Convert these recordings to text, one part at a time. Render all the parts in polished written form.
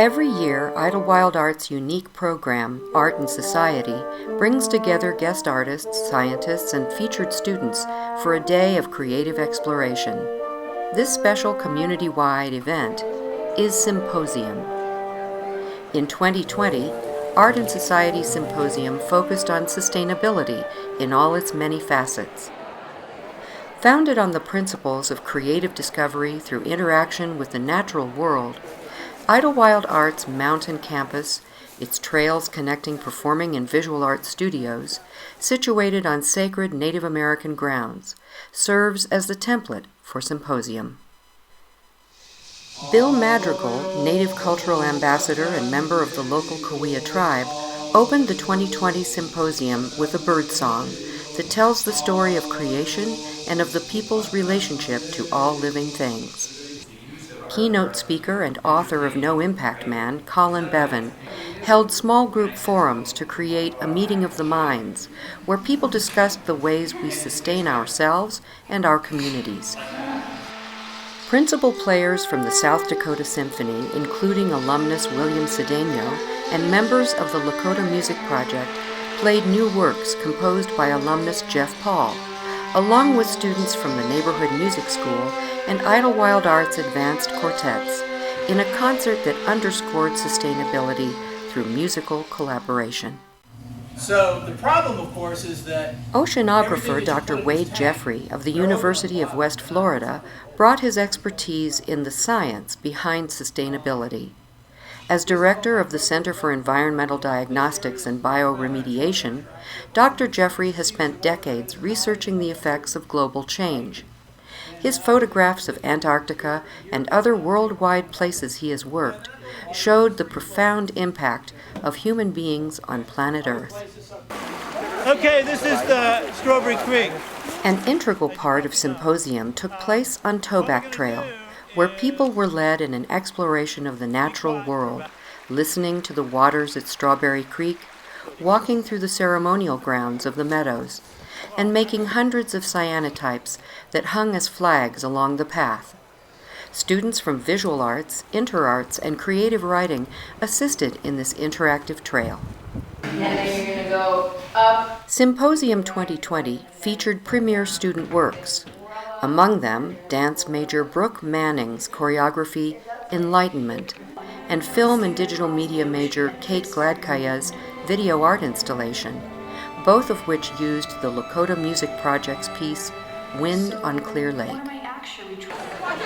Every year, Idyllwild Art's unique program, Art and Society, brings together guest artists, scientists, and featured students for a day of creative exploration. This special community-wide event is Symposium. In 2020, Art and Society Symposium focused on sustainability in all its many facets. Founded on the principles of creative discovery through interaction with the natural world, Idyllwild Art's mountain campus, its trails connecting performing and visual art studios, situated on sacred Native American grounds, serves as the template for Symposium. Bill Madrigal, Native Cultural Ambassador and member of the local Cahuilla tribe, opened the 2020 Symposium with a bird song that tells the story of creation and of the people's relationship to all living things. Keynote speaker and author of No Impact Man, Colin Beavan, held small group forums to create a meeting of the minds, where people discussed the ways we sustain ourselves and our communities. Principal players from the South Dakota Symphony, including alumnus William Cedeno and members of the Lakota Music Project, played new works composed by alumnus Jeff Paul, along with students from the Neighborhood Music School and Idyllwild Arts Advanced Quartets, in a concert that underscored sustainability through musical collaboration. So the problem, of course, is that oceanographer Dr. Wade Jeffrey of the University of West Florida brought his expertise in the science behind sustainability. As director of the Center for Environmental Diagnostics and Bioremediation, Dr. Jeffrey has spent decades researching the effects of global change. His photographs of Antarctica and other worldwide places he has worked showed the profound impact of human beings on planet Earth. Okay, this is the Strawberry Creek. An integral part of Symposium took place on Toback Trail, where people were led in an exploration of the natural world, listening to the waters at Strawberry Creek, walking through the ceremonial grounds of the meadows, and making hundreds of cyanotypes that hung as flags along the path. Students from visual arts, interarts, and creative writing assisted in this interactive trail. And then you're going to go up. Symposium 2020 featured premier student works. Among them, dance major Brooke Manning's Choreography, Enlightenment, and film and digital media major Kate Gladkaya's video art installation, both of which used the Lakota Music Project's piece, Wind on Clear Lake.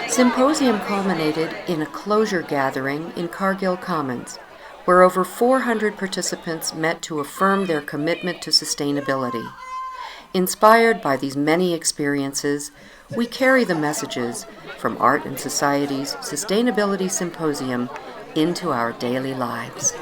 Symposium culminated in a closure gathering in Cargill Commons, where over 400 participants met to affirm their commitment to sustainability. Inspired by these many experiences, we carry the messages from Art and Society's Sustainability Symposium into our daily lives.